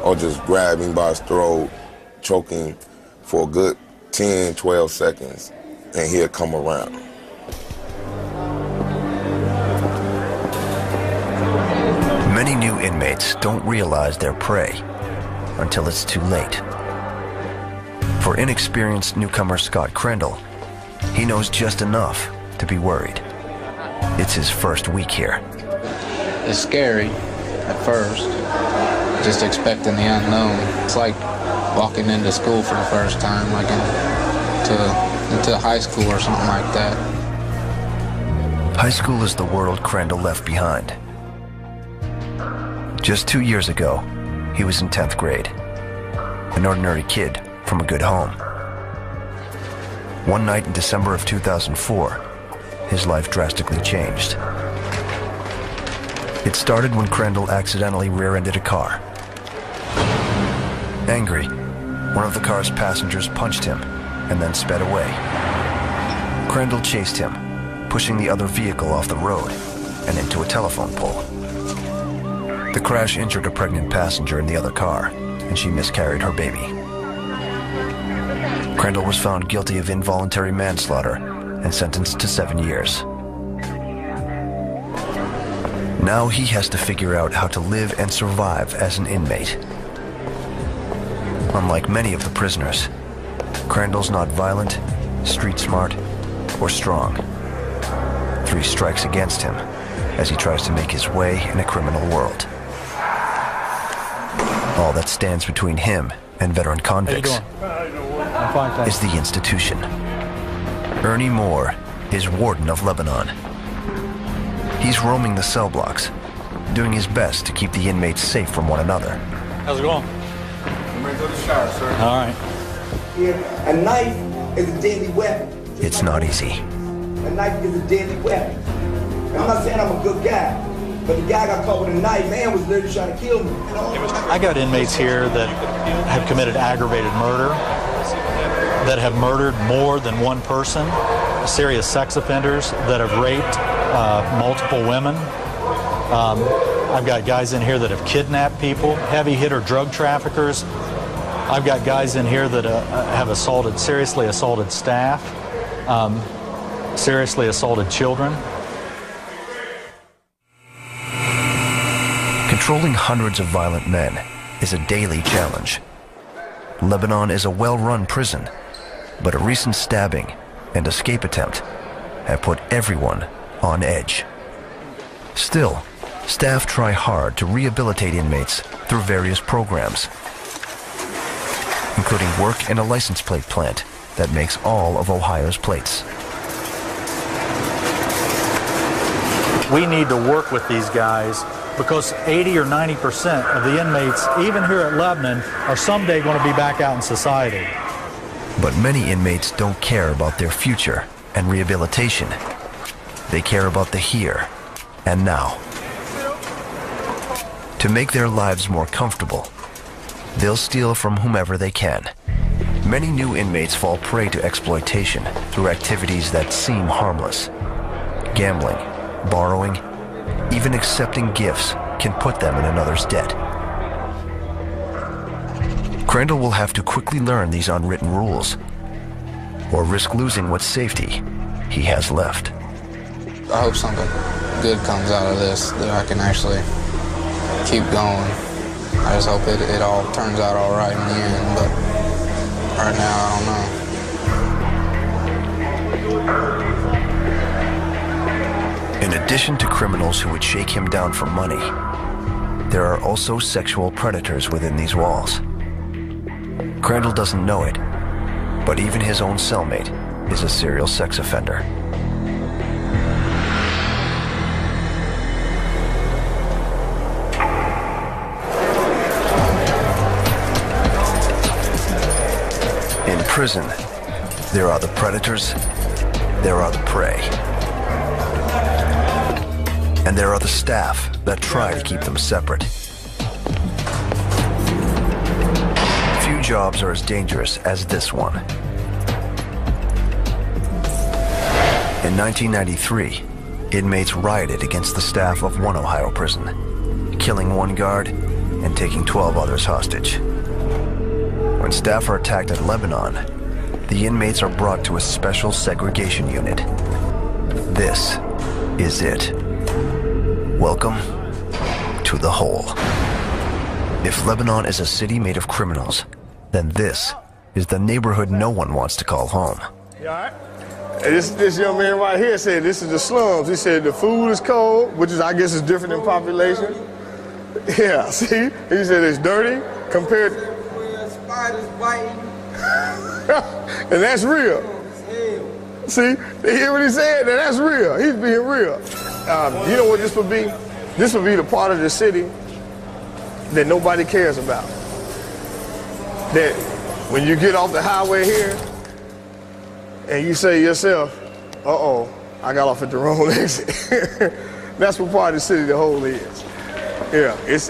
or just grab him by his throat, choke him for a good 10, 12 seconds, and he'll come around. Many new inmates don't realize they're prey until it's too late. For inexperienced newcomer Scott Crandall, he knows just enough to be worried. It's his first week here. It's scary at first, just expecting the unknown. It's like walking into school for the first time, like into high school or something like that. High school is the world Crandall left behind. Just 2 years ago, he was in 10th grade, an ordinary kid from a good home. One night in December of 2004, his life drastically changed. It started when Crandall accidentally rear-ended a car. Angry, one of the car's passengers punched him and then sped away. Crandall chased him, pushing the other vehicle off the road and into a telephone pole. The crash injured a pregnant passenger in the other car, and she miscarried her baby. Crandall was found guilty of involuntary manslaughter and sentenced to 7 years. Now he has to figure out how to live and survive as an inmate. Unlike many of the prisoners, Crandall's not violent, street smart, or strong. 3 strikes against him as he tries to make his way in a criminal world. All that stands between him and veteran convicts is the institution. Ernie Moore is warden of Lebanon. He's roaming the cell blocks, doing his best to keep the inmates safe from one another. How's it going? I'm ready to go to the shower, sir. All right. Yeah, a knife is a deadly weapon. It's not easy. A knife is a deadly weapon. I'm not saying I'm a good guy, but the guy got caught with a knife, man was literally trying to kill me. I got inmates here that have committed aggravated murder, that have murdered more than one person, serious sex offenders that have raped multiple women. I've got guys in here that have kidnapped people, heavy hitter drug traffickers. I've got guys in here that have seriously assaulted staff, seriously assaulted children. Controlling hundreds of violent men is a daily challenge. Lebanon is a well-run prison, but a recent stabbing and escape attempt have put everyone on edge. Still, staff try hard to rehabilitate inmates through various programs, including work in a license plate plant that makes all of Ohio's plates. We need to work with these guys because 80 or 90% of the inmates, even here at Lebanon, are someday going to be back out in society. But many inmates don't care about their future and rehabilitation. They care about the here and now. To make their lives more comfortable, they'll steal from whomever they can. Many new inmates fall prey to exploitation through activities that seem harmless. Gambling, borrowing, even accepting gifts can put them in another's debt. Crandall will have to quickly learn these unwritten rules, or risk losing what safety he has left. I hope something good comes out of this, that I can actually keep going. I just hope it all turns out all right in the end, but right now, I don't know. In addition to criminals who would shake him down for money, there are also sexual predators within these walls. Crandall doesn't know it, but even his own cellmate is a serial sex offender. In prison, there are the predators, there are the prey. And there are the staff that try to keep them separate. Few jobs are as dangerous as this one. In 1993, inmates rioted against the staff of one Ohio prison, killing one guard and taking 12 others hostage. When staff are attacked at Lebanon, the inmates are brought to a special segregation unit. This is it. Welcome to the hole. If Lebanon is a city made of criminals, then this is the neighborhood no one wants to call home. You all right? This young man right here said this is the slums. He said the food is cold, which is, I guess, is different in population. Yeah, see? He said it's dirty compared to... Spiders biting. And that's real. See? You hear what he said? Now, that's real. He's being real. You know what this would be? This would be the part of the city that nobody cares about. That when you get off the highway here, and you say to yourself, uh-oh, I got off at the wrong exit. That's what part of the city the hole is. Yeah, it's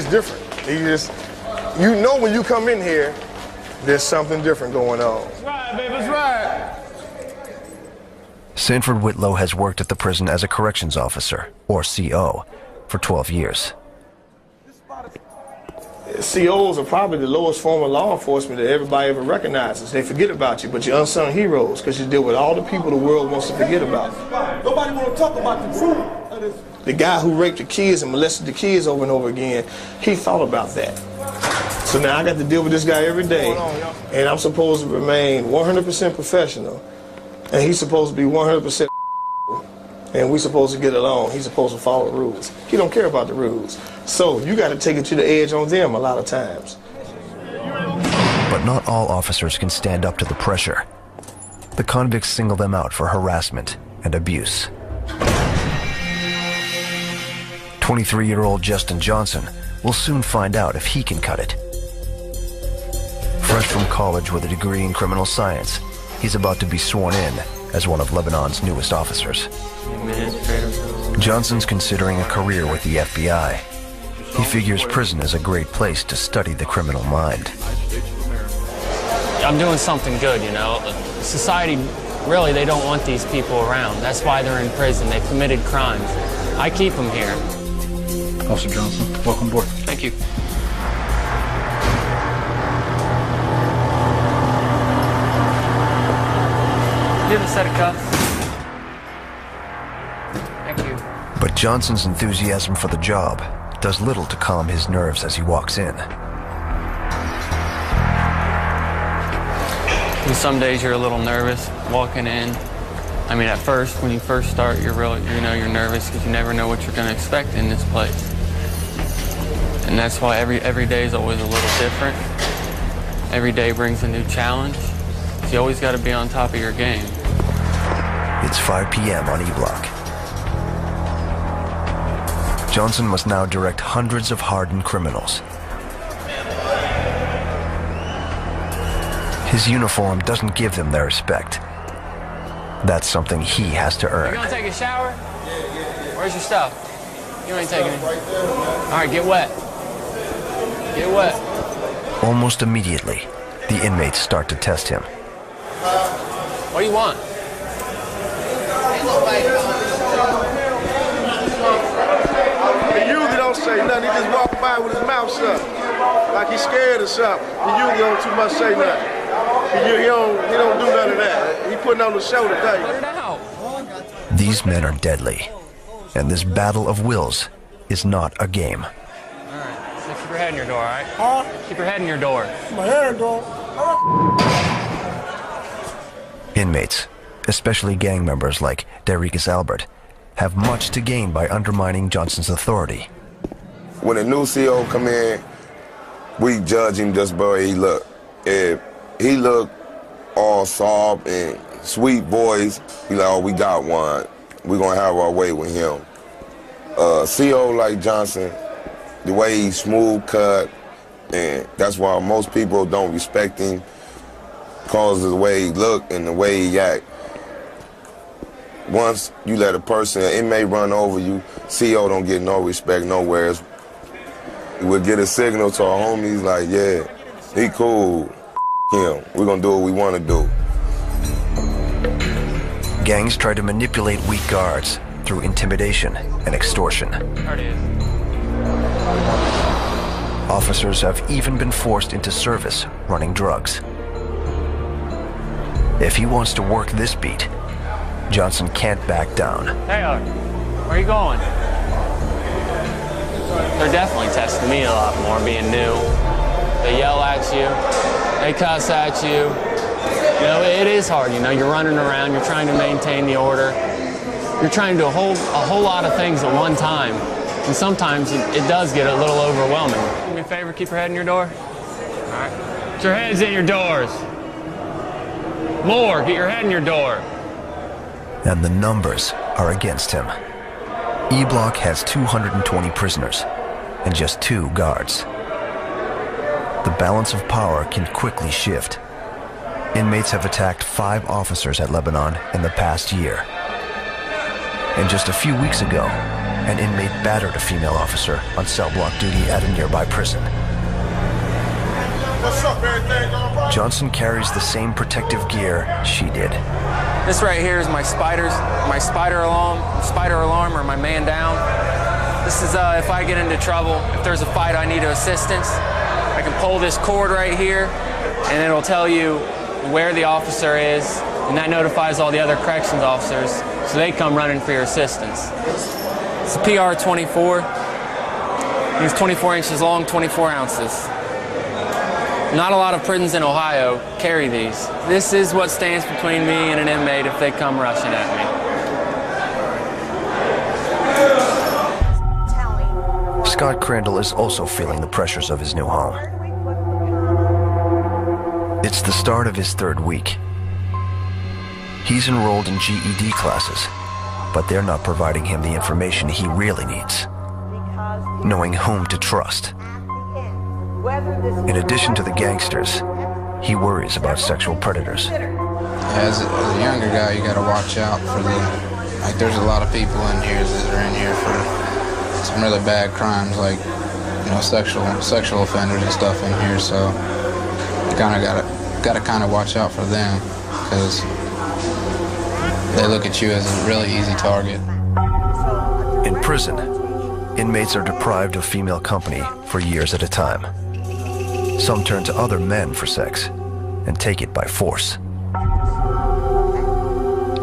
different. You know when you come in here, there's something different going on. That's right, baby, that's right. Sanford Whitlow has worked at the prison as a corrections officer, or CO, for 12 years. COs are probably the lowest form of law enforcement that everybody ever recognizes. They forget about you, but you're unsung heroes because you deal with all the people the world wants to forget about. Nobody want to talk about the truth. The guy who raped the kids and molested the kids over and over again, he thought about that. So now I got to deal with this guy every day, and I'm supposed to remain 100% professional, and he's supposed to be 100%, and we're supposed to get along. He's supposed to follow the rules. He don't care about the rules. So you got to take it to the edge on them a lot of times. But not all officers can stand up to the pressure. The convicts single them out for harassment and abuse. 23-year-old Justin Johnson will soon find out if he can cut it. Fresh from college with a degree in criminal science, he's about to be sworn in as one of Lebanon's newest officers. Johnson's considering a career with the FBI. He figures prison is a great place to study the criminal mind. I'm doing something good, you know. Society, really, they don't want these people around. That's why they're in prison. They've committed crimes. I keep them here. Officer Johnson, welcome aboard. Thank you. You have a set of cuffs? Thank you. But Johnson's enthusiasm for the job does little to calm his nerves as he walks in. And some days you're a little nervous walking in. I mean, at first, when you first start, you're nervous because you never know what you're going to expect in this place. And that's why every day is always a little different. Every day brings a new challenge. So you always got to be on top of your game. It's 5 p.m. on E-Block. Johnson must now direct hundreds of hardened criminals. His uniform doesn't give them their respect. That's something he has to earn. You gonna take a shower? Yeah. Where's your stuff? You ain't taking it. All right, get wet. Get wet. Almost immediately, the inmates start to test him. What do you want? He usually don't say nothing. He just walk by with his mouth shut, like he's scared or something. He usually don't too much say nothing. He don't do none of that. He putting on the show today. Let it out. These men are deadly, and this battle of wills is not a game. All right, so keep your head in your door, all right? Huh? Keep your head in your door. My hair, dog. Inmates, especially gang members like Darius Albert, have much to gain by undermining Johnson's authority. When a new CO come in, we judge him just by the way he look. If he look all soft and sweet voice, we like, oh, we got one. We're gonna have our way with him. CO like Johnson, the way he's smooth cut, and that's why most people don't respect him, because of the way he look and the way he act. Once you let a person, an inmate run over you, CO don't get no respect nowhere. We'll get a signal to our homies like, yeah, he cool, him. We're gonna do what we wanna do. Gangs try to manipulate weak guards through intimidation and extortion. There it is. Officers have even been forced into service running drugs. If he wants to work this beat, Johnson can't back down. Taylor, where are you going? They're definitely testing me a lot more being new. They yell at you, they cuss at you. You know, it is hard, you know, you're running around, you're trying to maintain the order. You're trying to do a whole lot of things at one time. And sometimes it does get a little overwhelming. Do me a favor, keep your head in your door. All right. Get your heads in your doors. More, get your head in your door. And the numbers are against him. E-Block has 220 prisoners and just 2 guards. The balance of power can quickly shift. Inmates have attacked 5 officers at Lebanon in the past year. And just a few weeks ago, an inmate battered a female officer on cell block duty at a nearby prison. What's up, everything? Johnson carries the same protective gear she did. This right here is my spider alarm or my man down. This is if I get into trouble, if there's a fight I need assistance, I can pull this cord right here and it'll tell you where the officer is, and that notifies all the other corrections officers so they come running for your assistance. It's a PR-24. It's 24 inches long, 24 ounces. Not a lot of prisons in Ohio carry these. This is what stands between me and an inmate if they come rushing at me. Scott Crandall is also feeling the pressures of his new home. It's the start of his 3rd week. He's enrolled in GED classes, but they're not providing him the information he really needs, knowing whom to trust. In addition to the gangsters, he worries about sexual predators. As a younger guy, you got to watch out for there's a lot of people in here that are in here for some really bad crimes, like, you know, sexual offenders and stuff in here. So you kind of got to kind of watch out for them, because they look at you as a really easy target. In prison, inmates are deprived of female company for years at a time. Some turn to other men for sex and take it by force.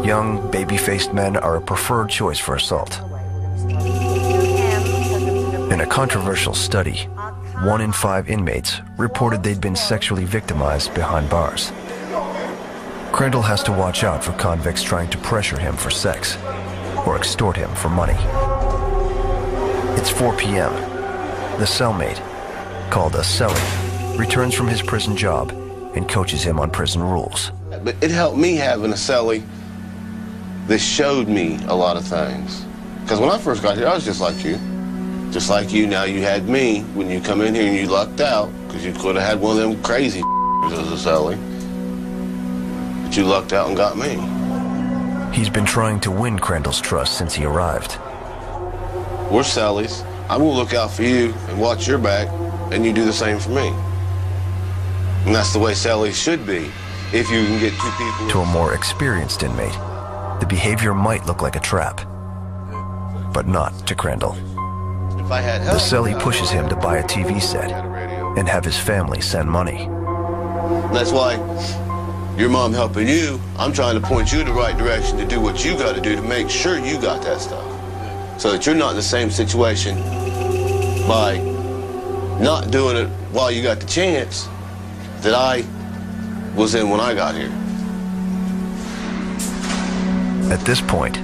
Young, baby-faced men are a preferred choice for assault. In a controversial study, 1 in 5 inmates reported they'd been sexually victimized behind bars. Crandall has to watch out for convicts trying to pressure him for sex or extort him for money. It's 4 p.m. The cellmate, called a cellie, returns from his prison job and coaches him on prison rules. But it helped me having a cellie that showed me a lot of things. Because when I first got here, I was just like you. Just like you, now you had me. When you come in here and you lucked out, because you could have had one of them crazy as a cellie. But you lucked out and got me. He's been trying to win Crandall's trust since he arrived. We're cellies. I'm going to look out for you and watch your back, and you do the same for me. And that's the way cellies should be, if you can get 2 people. To a more experienced inmate, the behavior might look like a trap, but not to Crandall. If I had help, the cellie pushes him to buy a TV set and have his family send money. That's why your mom helping you, I'm trying to point you in the right direction to do what you got to do to make sure you got that stuff. So that you're not in the same situation by not doing it while you got the chance that I was in when I got here. At this point,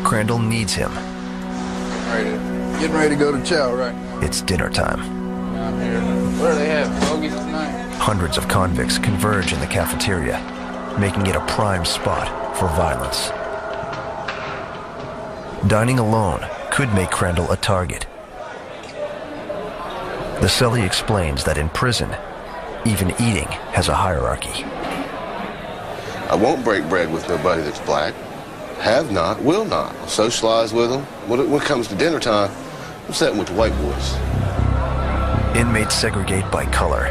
Crandall needs him. Getting ready to go to chow, right? It's dinner time. I'm here. What do they have? Hoagies tonight? Hundreds of convicts converge in the cafeteria, making it a prime spot for violence. Dining alone could make Crandall a target. The cellie explains that in prison, even eating has a hierarchy. I won't break bread with nobody that's black. Have not, will not. I'll socialize with them. When it comes to dinner time, I'm sitting with the white boys. Inmates segregate by color,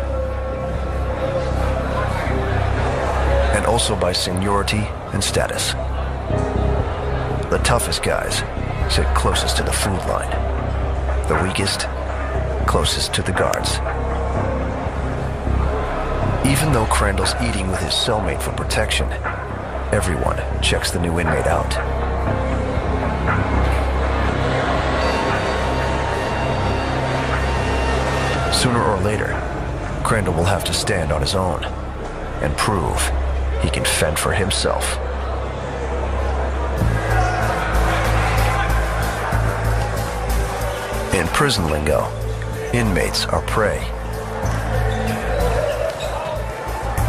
and also by seniority and status. The toughest guys sit closest to the food line. The weakest, closest to the guards. Even though Crandall's eating with his cellmate for protection, everyone checks the new inmate out. Sooner or later, Crandall will have to stand on his own and prove he can fend for himself. In prison lingo, inmates are prey,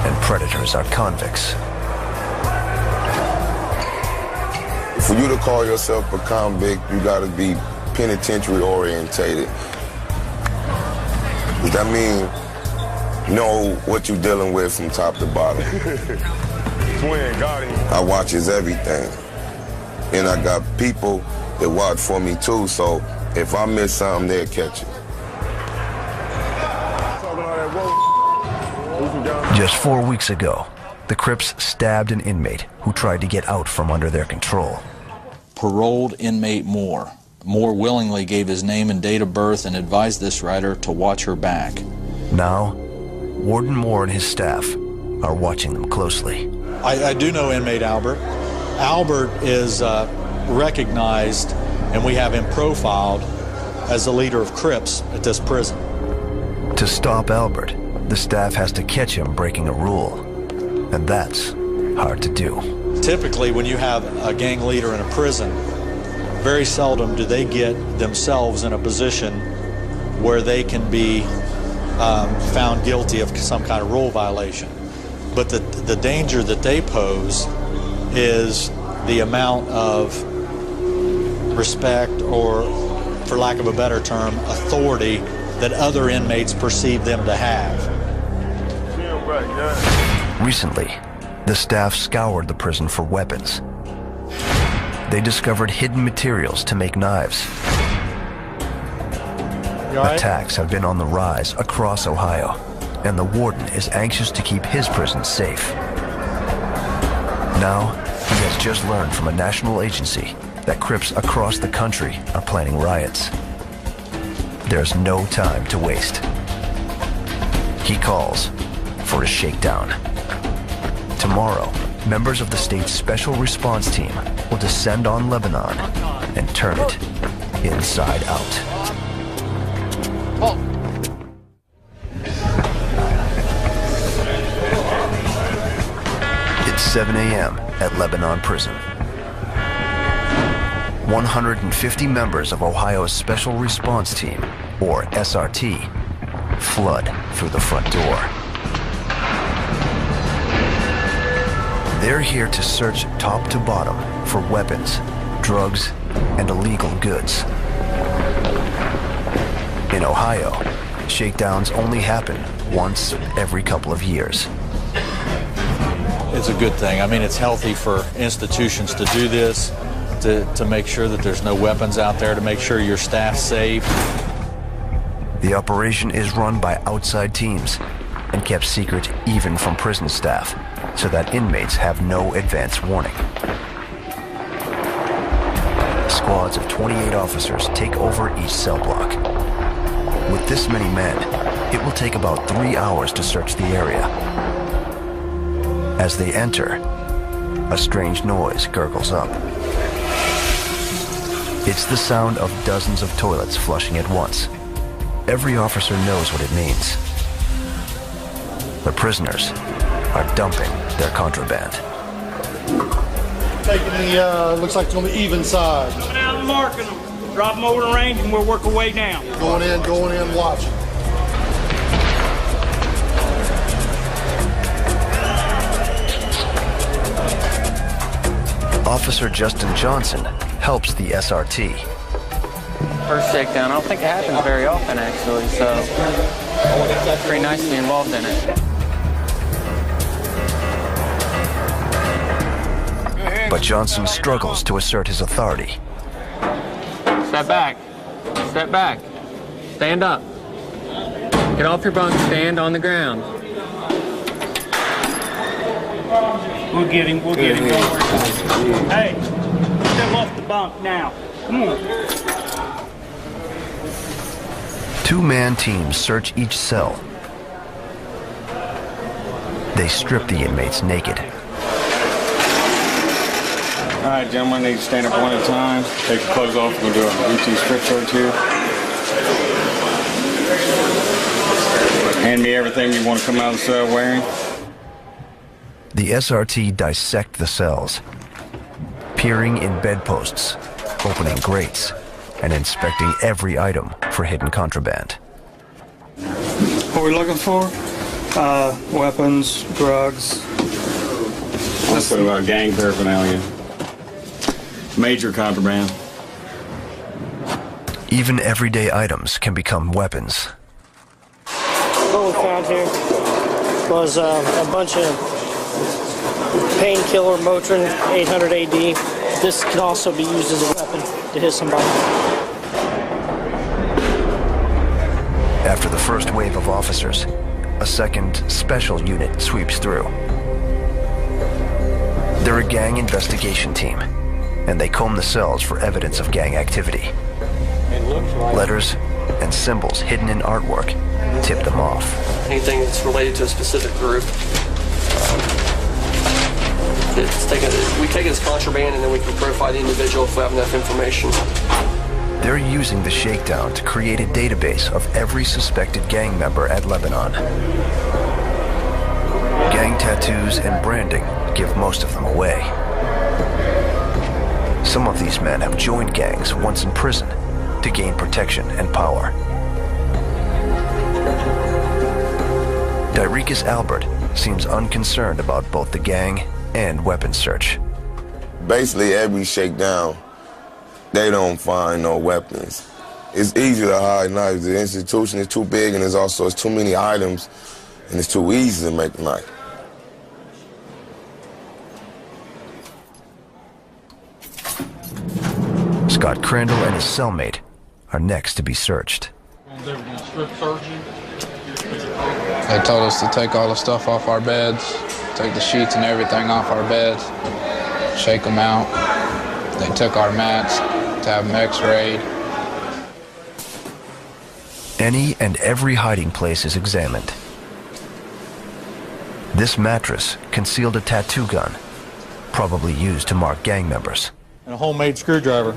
and predators are convicts. For you to call yourself a convict, you gotta be penitentiary orientated. That means know what you're dealing with from top to bottom. I watches everything. And I got people that watch for me too, so if I miss something, they'll catch it. Just 4 weeks ago, the Crips stabbed an inmate who tried to get out from under their control. Paroled inmate Moore willingly gave his name and date of birth and advised this writer to watch her back. Now, Warden Moore and his staff are watching them closely. I do know inmate Albert. Albert is recognized, and we have him profiled as the leader of Crips at this prison. To stop Albert, the staff has to catch him breaking a rule, and that's hard to do. Typically, when you have a gang leader in a prison, very seldom do they get themselves in a position where they can be found guilty of some kind of rule violation. But the danger that they pose is the amount of respect, or for lack of a better term, authority that other inmates perceive them to have. Recently, the staff scoured the prison for weapons. They discovered hidden materials to make knives. Attacks have been on the rise across Ohio, and the warden is anxious to keep his prison safe. Now, he has just learned from a national agency that Crips across the country are planning riots. There's no time to waste. He calls for a shakedown. Tomorrow, members of the state's special response team will descend on Lebanon and turn it inside out. It's 7 a.m. at Lebanon Prison. 150 members of Ohio's Special Response Team, or SRT, flood through the front door. They're here to search top to bottom for weapons, drugs, and illegal goods. In Ohio, shakedowns only happen once every couple of years. It's a good thing. I mean, it's healthy for institutions to do this, to make sure that there's no weapons out there, to make sure your staff's safe. The operation is run by outside teams and kept secret even from prison staff, so that inmates have no advance warning. Squads of 28 officers take over each cell block. With this many men, it will take about 3 hours to search the area. As they enter, a strange noise gurgles up. It's the sound of dozens of toilets flushing at once. Every officer knows what it means. The prisoners are dumping their contraband. Taking the, looks like it's gonna be even side. Coming out and marking them. Drop them over the range and we'll work our way down. Going in, watching. Officer Justin Johnson helps the SRT. First shakedown, I don't think it happens very often actually, so it's pretty nice to be involved in it. But Johnson struggles to assert his authority. Step back. Step back. Stand up. Get off your bunk, stand on the ground. We'll get him, Don't worry. Hey, step off the bunk now. Come on. Two-man teams search each cell. They strip the inmates naked. All right, gentlemen, need to stand up one at a time. Take your clothes off. We'll do a routine strip search here. Hand me everything you want to come out of the cell wearing. The SRT dissect the cells, peering in bedposts, opening grates, and inspecting every item for hidden contraband. What are we looking for? Weapons, drugs. Let's put about gang paraphernalia. Major contraband. Even everyday items can become weapons. What we found here was a bunch of painkiller Motrin 800 AD. This can also be used as a weapon to hit somebody. After the first wave of officers, a second special unit sweeps through. They're a gang investigation team, and they comb the cells for evidence of gang activity. Letters and symbols hidden in artwork tip them off. Anything that's related to a specific group, we take it as contraband, and then we can profile the individual if we have enough information. They're using the shakedown to create a database of every suspected gang member at Lebanon. Gang tattoos and branding give most of them away. Some of these men have joined gangs once in prison to gain protection and power. Dyricus Albert seems unconcerned about both the gang and weapons search. Basically, every shakedown, they don't find no weapons. It's easy to hide knives. The institution is too big, and it's too many items, and it's too easy to make a knife. Scott Crandall and his cellmate are next to be searched. They told us to take all the stuff off our beds, take the sheets and everything off our beds, shake them out. They took our mats to have them x-rayed. Any and every hiding place is examined. This mattress concealed a tattoo gun, probably used to mark gang members. And a homemade screwdriver.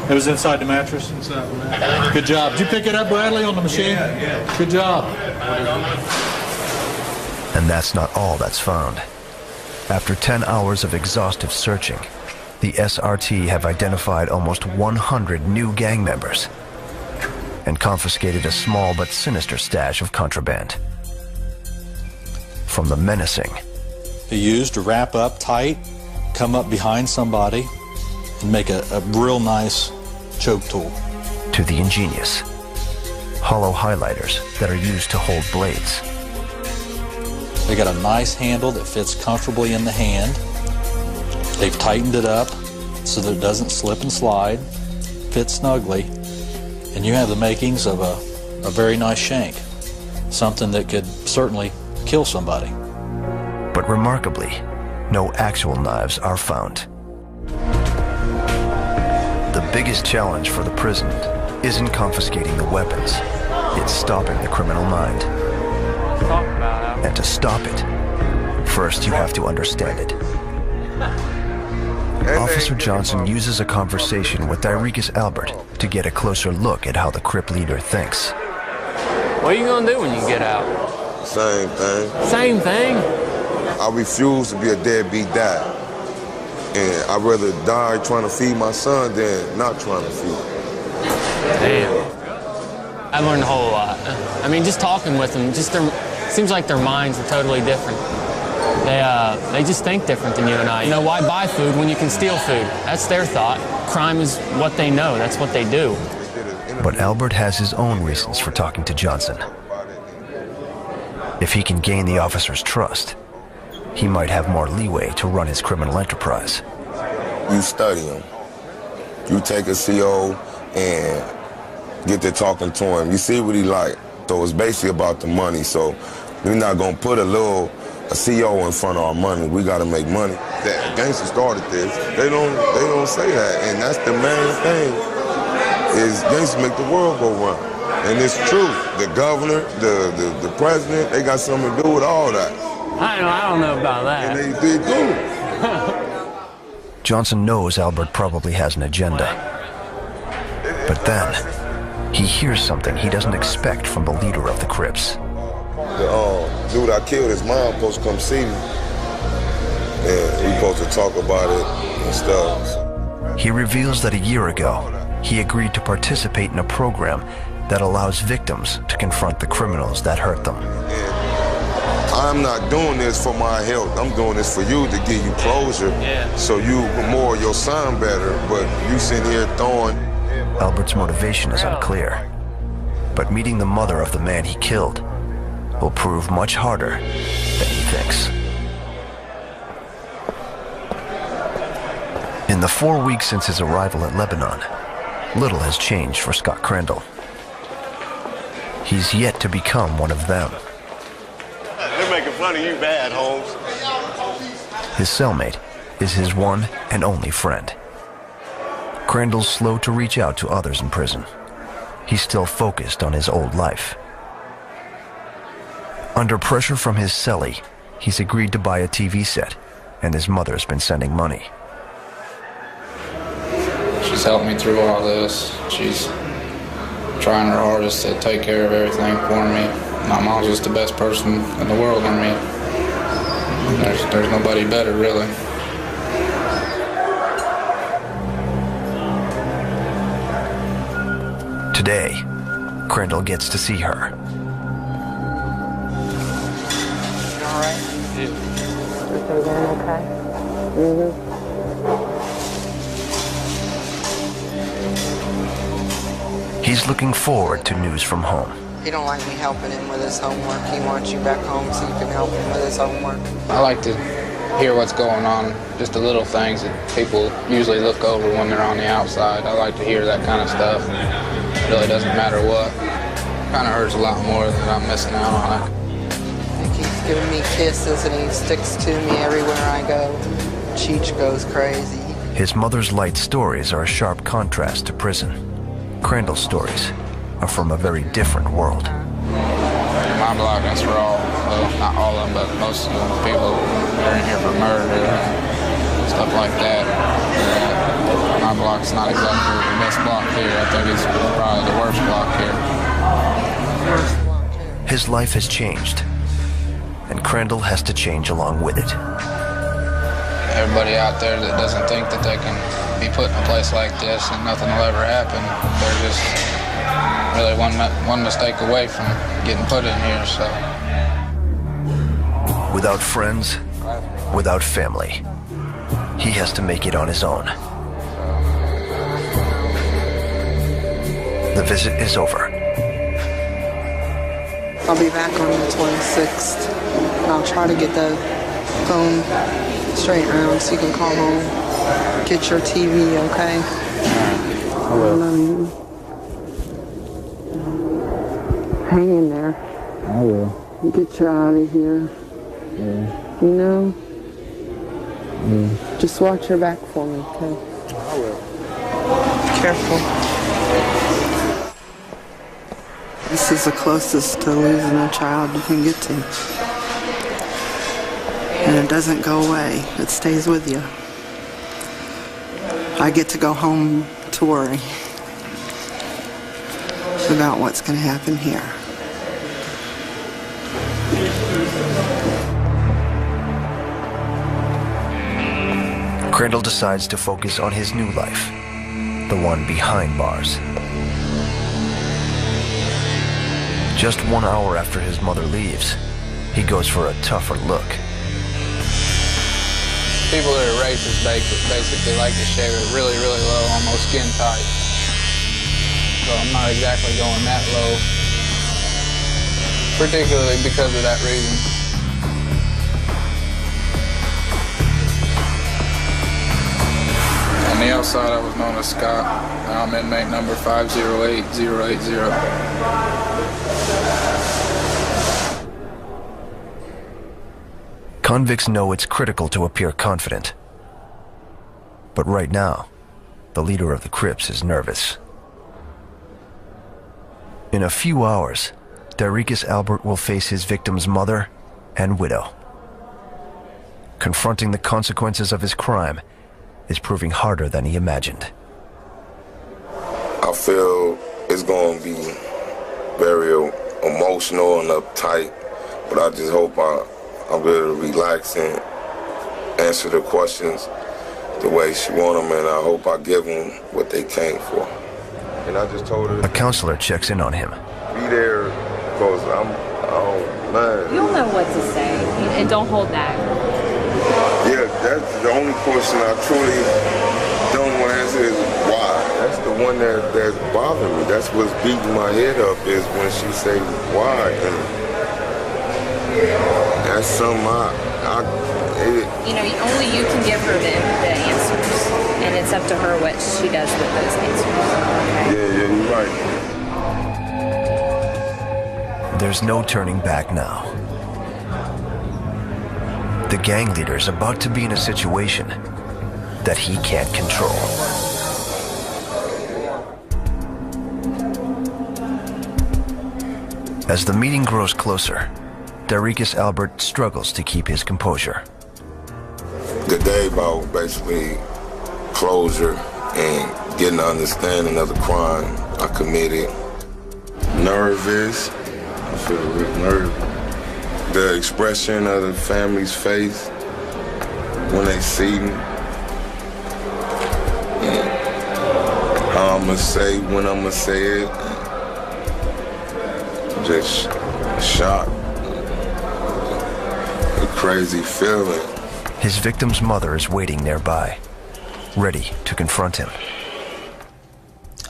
It was inside the mattress? Inside the mattress. Good job. Did you pick it up, Bradley, on the machine? Yeah. Good job. And that's not all that's found. After 10 hours of exhaustive searching, the SRT have identified almost 100 new gang members and confiscated a small but sinister stash of contraband. From the menacing, They used to wrap up tight, come up behind somebody, and make a real nice choke tool, to the ingenious, hollow highlighters that are used to hold blades. They got a nice handle that fits comfortably in the hand. They've tightened it up so that it doesn't slip and slide, fits snugly, and you have the makings of a very nice shank, something that could certainly kill somebody. But remarkably, no actual knives are found. The biggest challenge for the prison isn't confiscating the weapons, it's stopping the criminal mind. And to stop it, first you have to understand it. Officer Johnson uses a conversation with Dyricus Albert to get a closer look at how the Crip leader thinks. What are you gonna do when you get out? Same thing. Same thing? I refuse to be a deadbeat dad. And I'd rather die trying to feed my son than not trying to feed him. Damn. I learned a whole lot. I mean, just talking with them, seems like their minds are totally different. They just think different than you and I. You know, why buy food when you can steal food? That's their thought. Crime is what they know. That's what they do. But Albert has his own reasons for talking to Johnson. If he can gain the officer's trust, he might have more leeway to run his criminal enterprise. You study him. You take a CO and get to talking to him. You see what he like. So it's basically about the money. So we're not gonna put a CO in front of our money. We gotta make money. That gangsters started this. They don't say that, and that's the main thing is gangsters make the world go round. And it's true. The governor, the president, they got something to do with all that. I don't know about that. And they do. Johnson knows Albert probably has an agenda. But then, he hears something he doesn't expect from the leader of the Crips. The dude I killed, his mom supposed to come see me. And we supposed to talk about it and stuff. He reveals that a year ago, he agreed to participate in a program that allows victims to confront the criminals that hurt them. I'm not doing this for my health. I'm doing this for you to give you closure, so you more your son better. But you sitting here throwing. Albert's motivation is unclear, but meeting the mother of the man he killed will prove much harder than he thinks. In the 4 weeks since his arrival at Lebanon, little has changed for Scott Crandall. He's yet to become one of them. They're making fun of you bad, Holmes. His cellmate is his one and only friend. Crandall's slow to reach out to others in prison. He's still focused on his old life. Under pressure from his cellie, he's agreed to buy a TV set, and his mother's been sending money. She's helped me through all this. She's trying her hardest to take care of everything for me. My mom's just the best person in the world for me. There's nobody better, really. Today, Crandall gets to see her. All right? Yeah. Everything going okay? Mm-hmm. He's looking forward to news from home. He don't like me helping him with his homework. He wants you back home so you can help him with his homework. I like to hear what's going on, just the little things that people usually look over when they're on the outside. I like to hear that kind of stuff. It really doesn't matter what. It kind of hurts a lot more than I'm missing out on it. He keeps giving me kisses and he sticks to me everywhere I go. Cheech goes crazy. His mother's light stories are a sharp contrast to prison. Crandall's stories are from a very different world. In my block, that's for all, well, not all of them, but most of the people that are in here for murder and stuff like that. My block's not exactly the best block here. I think it's probably the worst block here. His life has changed, and Crandall has to change along with it. Everybody out there that doesn't think that they can be put in a place like this and nothing will ever happen, they're just really one mistake away from getting put in here, so. Without friends, without family, he has to make it on his own. The visit is over. I'll be back on the 26th, and I'll try to get the phone straight around so you can call home, get your TV, okay? I love you. Hang in there. I will. Get you out of here. Yeah. You know? Yeah. Just watch your back for me, okay? I will. Careful. This is the closest to losing a child you can get to. And it doesn't go away. It stays with you. I get to go home to worry about what's going to happen here. Crandall decides to focus on his new life, the one behind bars. Just 1 hour after his mother leaves, he goes for a tougher look. People that are racist basically like to shave it really, really low, almost skin tight. So I'm not exactly going that low, particularly because of that reason. On the outside, I was known as Scott. Now I'm inmate number 508080. Convicts know it's critical to appear confident. But right now, the leader of the Crips is nervous. In a few hours, Darius Albert will face his victim's mother and widow. Confronting the consequences of his crime is proving harder than he imagined. I feel it's going to be very emotional and uptight, but I just hope I'll be able to relax and answer the questions the way she want them, and I hope I give them what they came for. And I just told her... A counselor checks in on him. Be there, because man. You'll know what to say, and don't hold back. Yeah, that's the only question I truly don't want to answer is why. That's the one that's bothering me. That's what's beating my head up is when she say why. And that's something only you can give her the answers, and it's up to her what she does with those answers. Okay? Yeah, you're right. There's no turning back now. The gang leader's about to be in a situation that he can't control. As the meeting grows closer, Darius Albert struggles to keep his composure. The day about basically closure and getting an understanding of the crime I committed. Nervous. I feel really nervous. The expression of the family's face when they see me. And how I'm gonna say when I'm gonna say it. Just shocked. A crazy feeling. His victim's mother is waiting nearby, ready to confront him.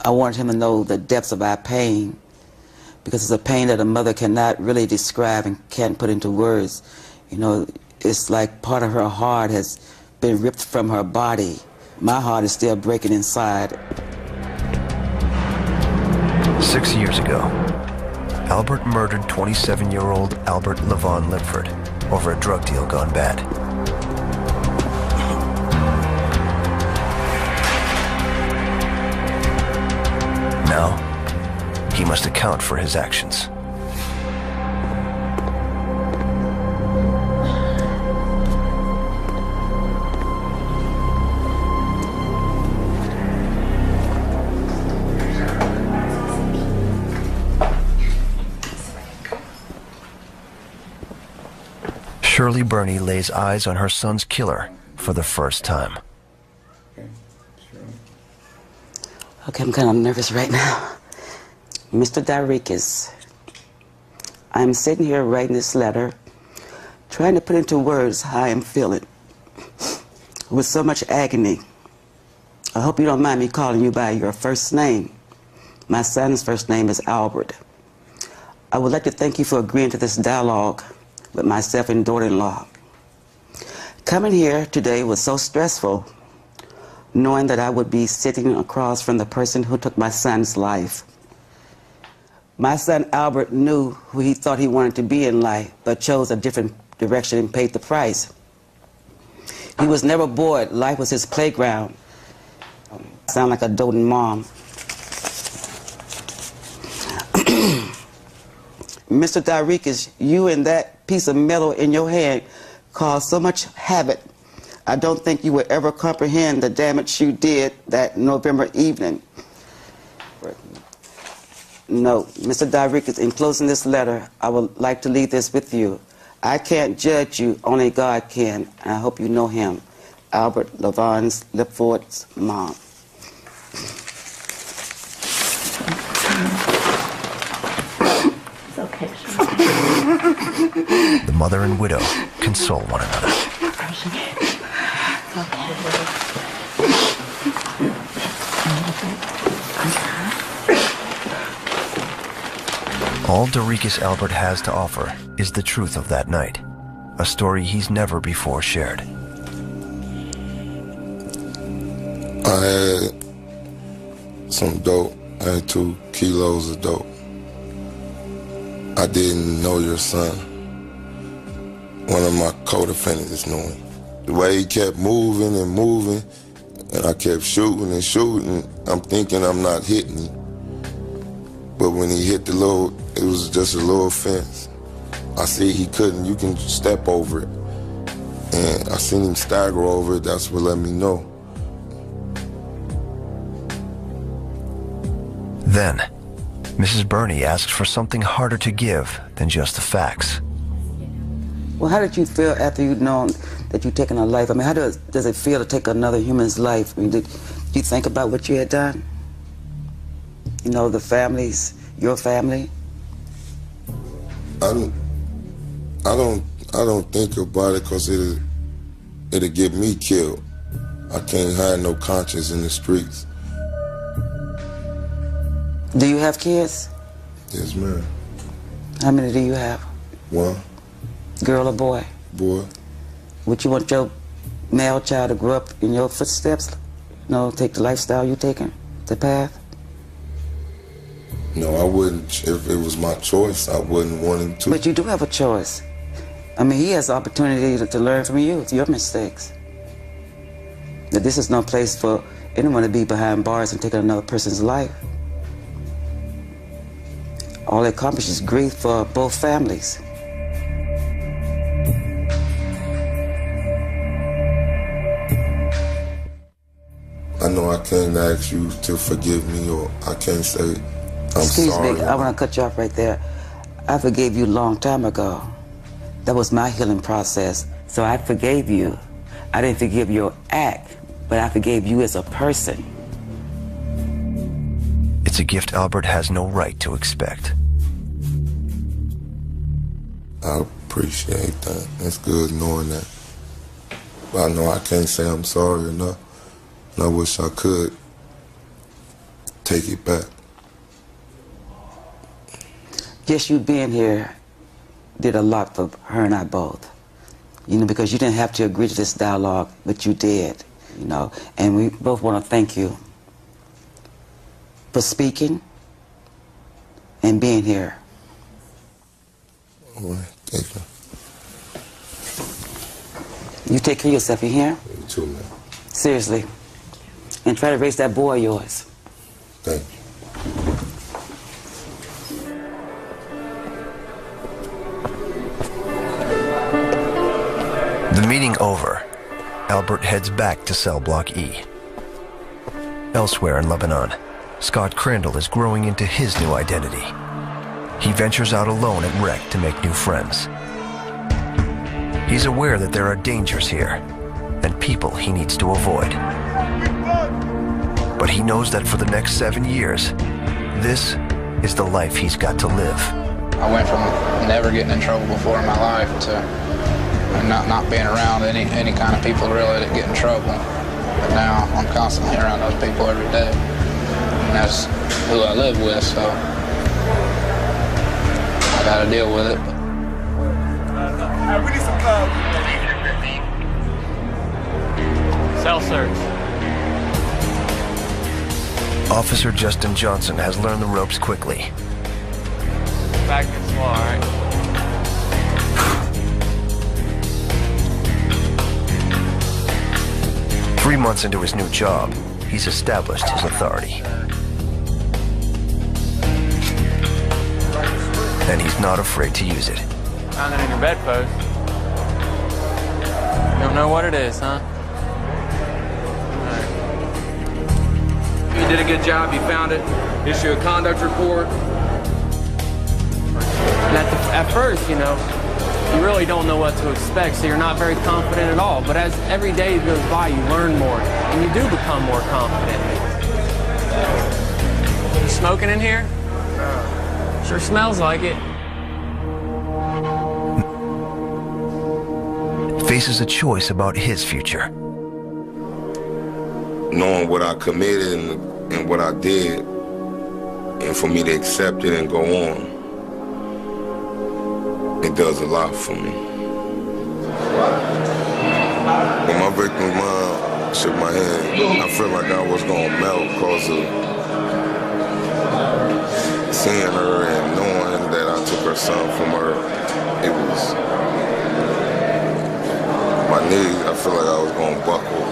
I wanted him to know the depths of our pain, because it's a pain that a mother cannot really describe and can't put into words. You know, it's like part of her heart has been ripped from her body. My heart is still breaking inside. 6 years ago, Albert murdered 27-year-old Albert Levon Lipford over a drug deal gone bad. Now, he must account for his actions. Shirley Burney lays eyes on her son's killer for the first time. Okay, I'm kind of nervous right now. Mr. Darius, I'm sitting here writing this letter, trying to put into words how I'm feeling, with so much agony. I hope you don't mind me calling you by your first name. My son's first name is Albert. I would like to thank you for agreeing to this dialogue with myself and daughter-in-law. Coming here today was so stressful, knowing that I would be sitting across from the person who took my son's life. My son Albert knew who he thought he wanted to be in life, but chose a different direction and paid the price. He was never bored. Life was his playground. I sound like a doting mom. Mr. Darius, you and that piece of metal in your hand caused so much havoc. I don't think you will ever comprehend the damage you did that November evening. No, Mr. Darius, in closing this letter, I would like to leave this with you. I can't judge you, only God can, and I hope you know him. Albert Levon Lipford's mom. It's okay. The mother and widow console one another. All Darius Albert has to offer is the truth of that night, a story he's never before shared. I had some dope. I had 2 kilos of dope. I didn't know your son. One of my co-defendants knew him. The way he kept moving and moving, and I kept shooting and shooting, I'm thinking I'm not hitting him. But when he hit the little, it was just a little fence. I see he couldn't, you can step over it. And I seen him stagger over it, that's what let me know. Then, Mrs. Burney asks for something harder to give than just the facts. Well, how did you feel after you'd known that you'd taken a life? I mean, how does it feel to take another human's life? I mean, did you think about what you had done? You know, the families, your family? I don't think about it because it'll get me killed. I can't have no conscience in the streets. Do you have kids? Yes, ma'am. How many do you have? One. Girl or boy? Boy. Would you want your male child to grow up in your footsteps? You know, take the lifestyle you taken, the path? No, I wouldn't. If it was my choice, I wouldn't want him to. But you do have a choice. I mean, he has the opportunity to learn from you, your mistakes. That this is no place for anyone to be behind bars and taking another person's life. All it accomplishes is grief for both families. I know I can't ask you to forgive me, or I can't say I'm Excuse sorry. me, I want to cut you off right there. I forgave you a long time ago. That was my healing process. So I forgave you. I didn't forgive your act, but I forgave you as a person. It's a gift Albert has no right to expect. I appreciate that. It's good knowing that. But I know I can't say I'm sorry enough. And I wish I could take it back. Just you being here did a lot for her and I both. You know, because you didn't have to agree to this dialogue, but you did, you know. And we both want to thank you for speaking and being here. All right, thank you. You take care of yourself, you hear? You too, man. Seriously. And try to raise that boy of yours. Thank you. The meeting over, Albert heads back to cell block E. Elsewhere in Lebanon, Scott Crandall is growing into his new identity. He ventures out alone at Rec to make new friends. He's aware that there are dangers here and people he needs to avoid. But he knows that for the next 7 years, this is the life he's got to live. I went from never getting in trouble before in my life to not being around any kind of people really that get in trouble. But now I'm constantly around those people every day. And that's who I live with, so I gotta deal with it. We need some cell search. Officer Justin Johnson has learned the ropes quickly. Back and slow, all right? 3 months into his new job, he's established his authority. And he's not afraid to use it. Found it in your bedpost. You don't know what it is, huh? Right. You did a good job. You found it. Issue a conduct report. And at first, you know, you really don't know what to expect, so you're not very confident at all. But as every day goes by, you learn more, and you do become more confident. You smoking in here? Sure smells like it. Faces a choice about his future. Knowing what I committed and what I did, and for me to accept it and go on, it does a lot for me. When my victim's mom shook my hand, I felt like I was gonna melt because of seeing her and knowing that I took her son from her. It was, my knees, I feel like I was gonna buckle.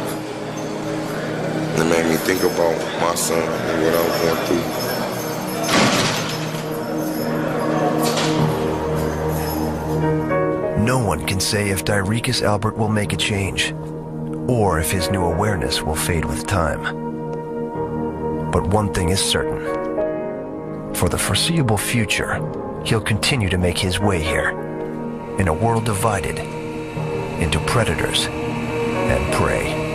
It made me think about my son and what I was going through. one can say if Dyricus Albert will make a change, or if his new awareness will fade with time. But one thing is certain. For the foreseeable future, he'll continue to make his way here, in a world divided into predators and prey.